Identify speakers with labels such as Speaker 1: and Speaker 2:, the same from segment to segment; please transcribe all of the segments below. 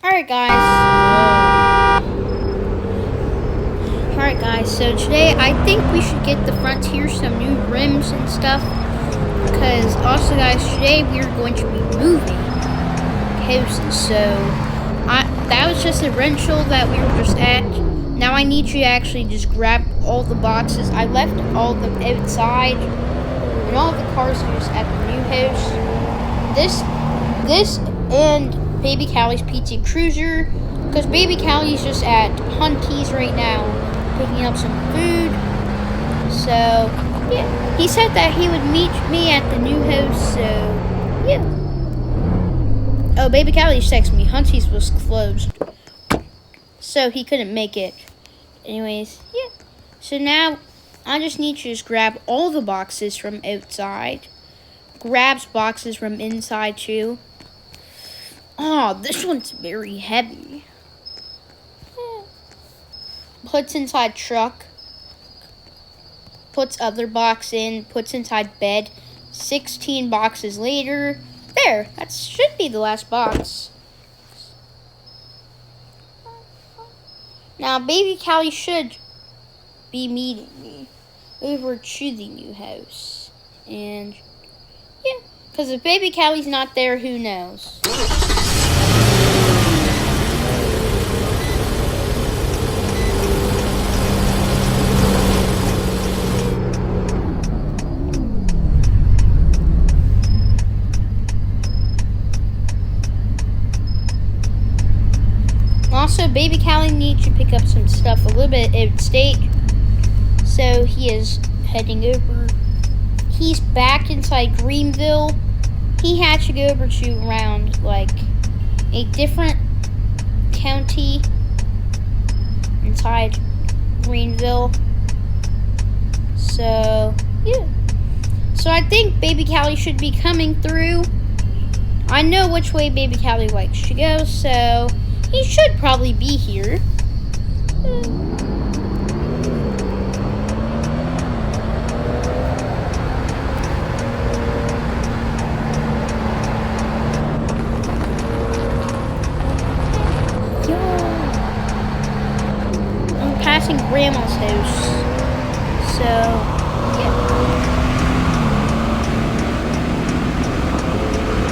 Speaker 1: Alright guys, so today I think we should get the Frontier some new rims and stuff, because also guys, today we are going to be moving houses. So that was just a rental that we were just at. Now I need you to actually just grab all the boxes. I left all of them outside, and all of the cars are just at the new house. This and Baby Callie's PT Cruiser, because Baby Callie's just at Hunty's right now, picking up some food. So, yeah. He said that he would meet me at the new house, so, yeah. Oh, Baby Callie texted me. Hunty's was closed, so he couldn't make it. Anyways, yeah. So now, I just need you to just grab all the boxes from outside. Grabs boxes from inside, too. Oh, this one's very heavy. Puts inside truck. Puts other box in. Puts inside bed. 16 boxes later. There, that should be the last box. Now, Baby Callie should be meeting me over to the new house. And, yeah, because if Baby Callie's not there, who knows? Also, Baby Callie needs to pick up some stuff a little bit out of state, so he is heading over. He's back inside Greenville. He had to go over to around like a different county inside Greenville. So, yeah. So I think Baby Callie should be coming through. I know which way Baby Callie likes to go, so he should probably be here. I'm passing Grandma's house. So, yeah.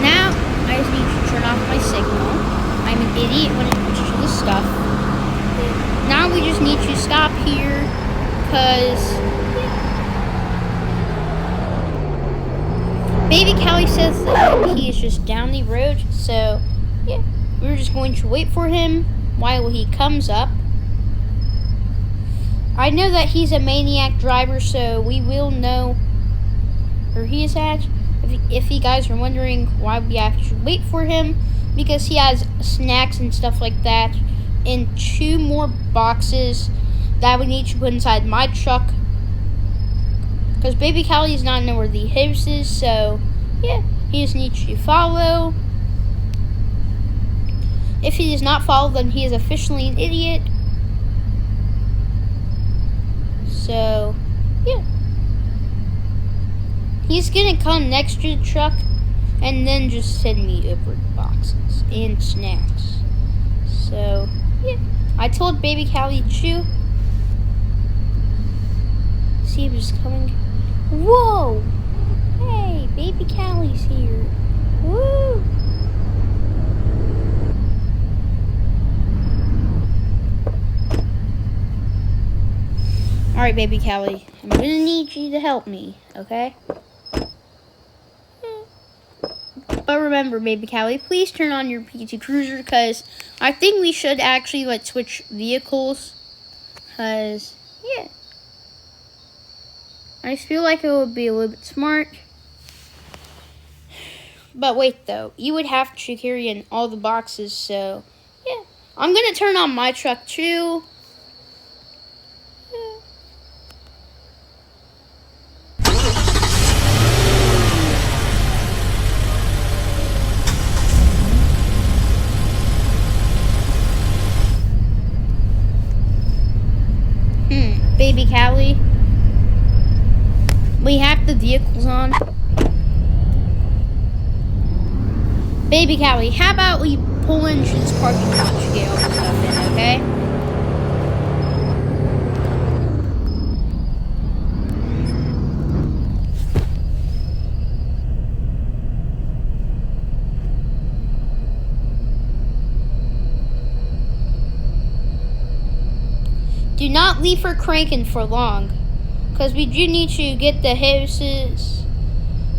Speaker 1: Now, I just need to turn off my signal. I'm an idiot when it comes to this stuff. Now we just need to stop here, because Baby Callie says that he is just down the road, so yeah, we're just going to wait for him while he comes up. I know that he's a maniac driver, so we will know where he is at. If you guys are wondering why we have to wait for him, because he has snacks and stuff like that in 2 more boxes that we need to put inside my truck, because Baby Callie does not know where the house is. So yeah, he just needs to follow. If he does not follow, then he is officially an idiot. So yeah, he's gonna come next to the truck and then just send me over the boxes and snacks. So, yeah. I told Baby Callie to see if he's coming. Whoa! Hey, Baby Callie's here. Woo! Alright, Baby Callie. I'm gonna need you to help me, okay? But remember, Baby Callie, please turn on your PT Cruiser, because I think we should actually switch vehicles, because yeah, I just feel like it would be a little bit smart. But wait though, you would have to carry in all the boxes, so yeah, I'm gonna turn on my truck too. Baby Callie, we have the vehicles on. Baby Callie, how about we pull engine's parking lot to get all the stuff in, okay? Do not leave her cranking for long, because we do need to get the houses.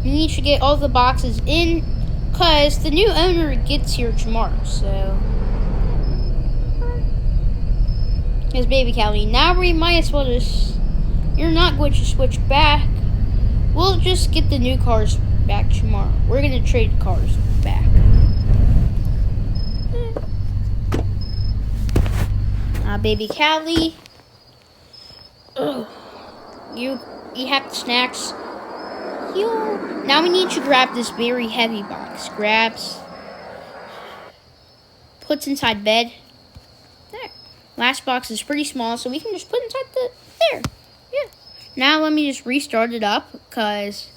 Speaker 1: We need to get all the boxes in, because the new owner gets here tomorrow, so. Because baby Callie, now we might as well just, you're not going to switch back. We'll just get the new cars back tomorrow. We're going to trade cars back. Baby Callie. Ugh. You have the snacks. Now we need to grab this very heavy box. Grabs. Puts inside bed. There. Last box is pretty small, so we can just put inside there. Yeah. Now let me just restart it up, because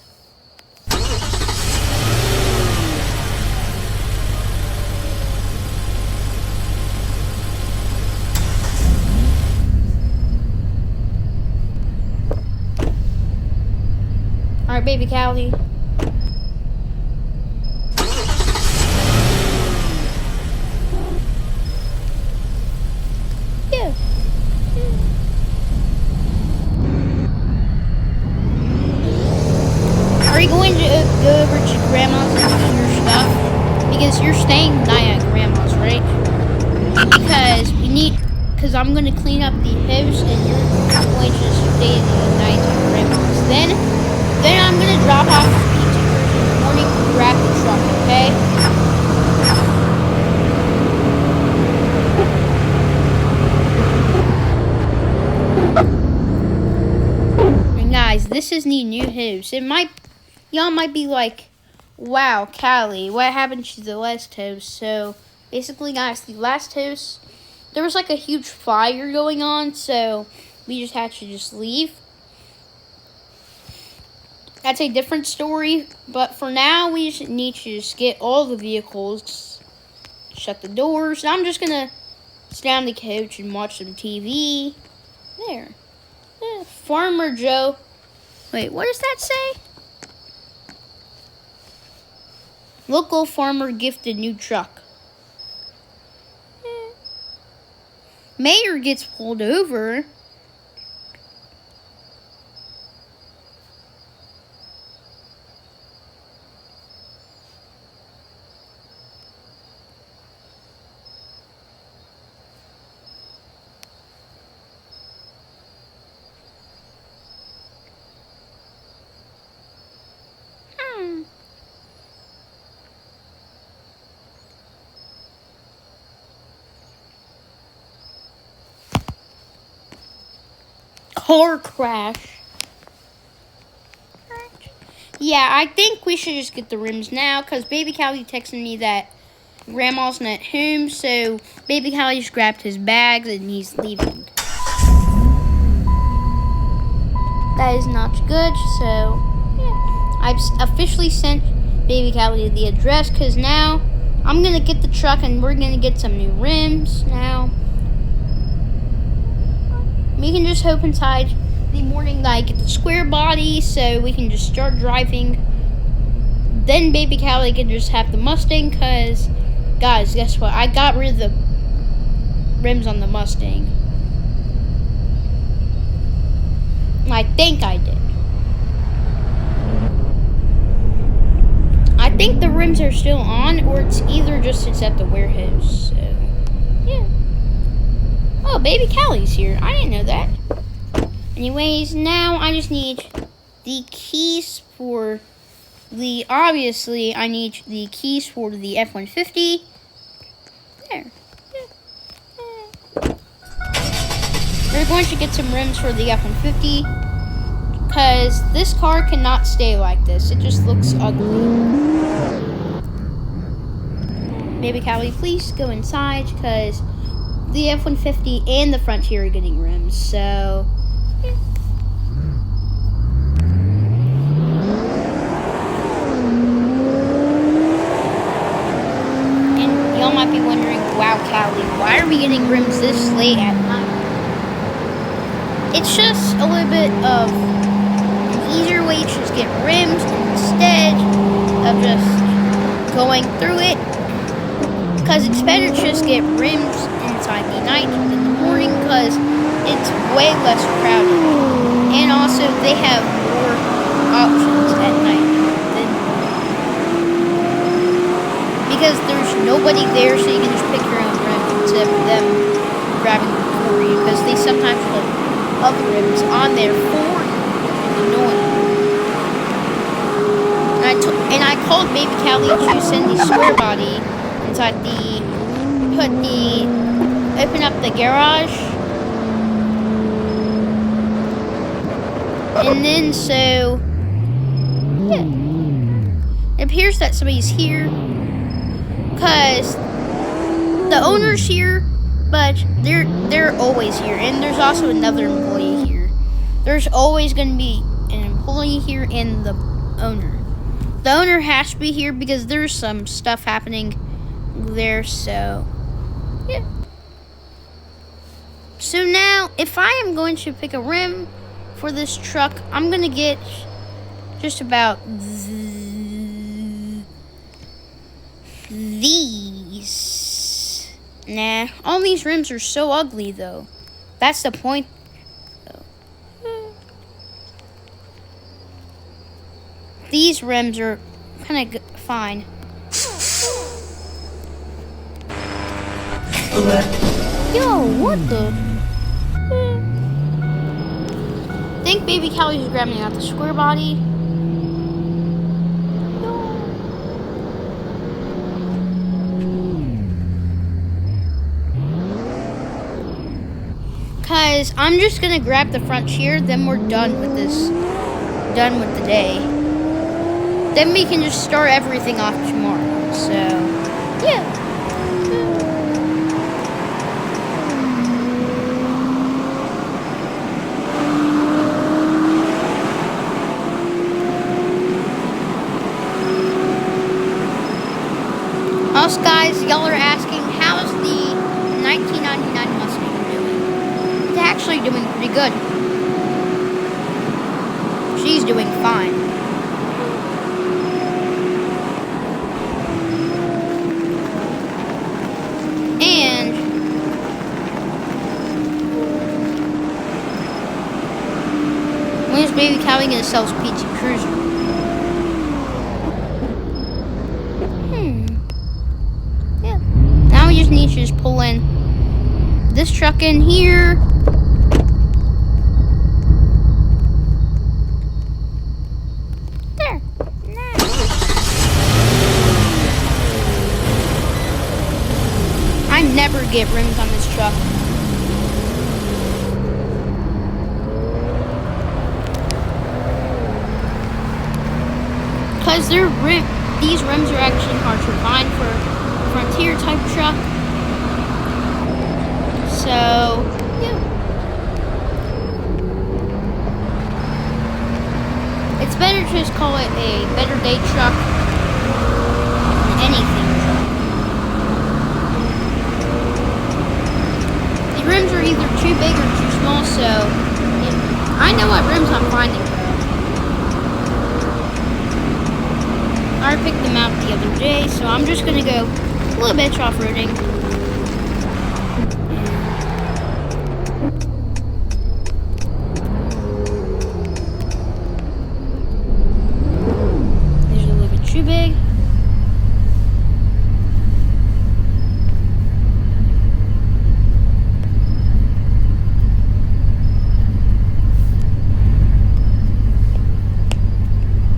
Speaker 1: alright, baby Callie. Yeah. Are you going to go over to Grandma's and do your stuff? Because you're staying the night at Grandma's, right? Because I'm going to clean up the house and you're going to stay the night at Grandma's. Then I'm going to drop off the pizza in the morning and grab the truck, okay? And guys, this is the new house. Y'all might be like, wow, Callie, what happened to the last house? So, basically, guys, the last house, there was like a huge fire going on, so we just had to just leave. That's a different story, but for now, we just need to just get all the vehicles, shut the doors. I'm just gonna sit on the couch and watch some TV. There. Yeah, Farmer Joe. Wait, what does that say? Local farmer gifted new truck. Mayor gets pulled over. Car crash. Yeah, I think we should just get the rims now, because baby Callie texted me that Grandma's not home, so baby Callie just grabbed his bags and he's leaving. That is not good, so yeah. I've officially sent baby Callie the address, because now I'm going to get the truck and we're going to get some new rims now. We can just hope inside the morning that I get the square body so we can just start driving. Then baby Callie can just have the Mustang, because, guys, guess what? I got rid of the rims on the Mustang. I think I did. I think the rims are still on, or it's either just it's at the warehouse, so, yeah. Oh, baby Callie's here. I didn't know that. Anyways, now I just need the keys for the, obviously, I need the keys for the F-150. There. We're going to get some rims for the F-150, because this car cannot stay like this. It just looks ugly. Baby Callie, please go inside, because the F-150 and the Frontier are getting rims, so yeah. And y'all might be wondering, wow, Callie, why are we getting rims this late at night? It's just a little bit of an easier way to just get rims instead of just going through it. Because it's better to just get rims inside the night than in the morning because it's way less crowded. And also, they have more options at night. Because there's nobody there, so you can just pick your own rims instead of them grabbing them for you. Because they sometimes put other rims on there for you, which is annoying. And I called Baby Callie to send the square body inside open up the garage. And then, so, yeah. It appears that somebody's here. Because the owner's here, but they're always here. And there's also another employee here. There's always going to be an employee here and the owner. The owner has to be here because there's some stuff happening there, so yeah. So now, if I am going to pick a rim for this truck, I'm going to get just about these. Nah, all these rims are so ugly, though. That's the point, though. These rims are kind of fine. Yo, what the? I think Baby Callie's grabbing out the square body. Because I'm just going to grab the front here, then we're done with this. Done with the day. Then we can just start everything off tomorrow. So, yeah. Also, guys, y'all are asking, how's the 1999 Mustang doing? It's actually doing pretty good. She's doing fine. And when's Baby Callie gonna sell his PT Cruiser? Yeah. Now we just need to just pull in this truck in here. There. Nice. I never get rims on this truck. Because these rims are actually hard to find for a Frontier type truck. So, yeah. It's better to just call it a better day truck than anything truck. The rims are either too big or too small, so yeah. I know what rims I'm finding. I picked them out the other day, so I'm just gonna go a little bit off-roading. These are a little bit too big.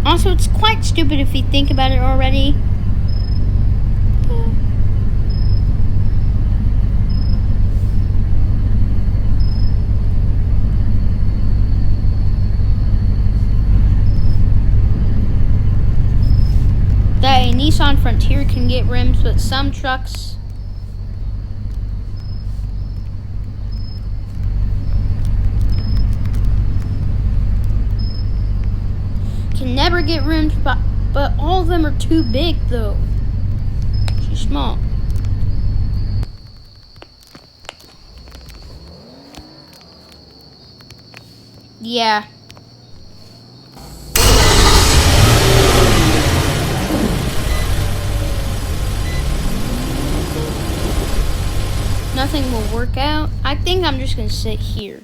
Speaker 1: Also, it's quite stupid if you think about it already. That a Nissan Frontier can get rims, but some trucks can never get rims, but all of them are too big though. Too small. Yeah. Nothing will work out. I think I'm just gonna sit here.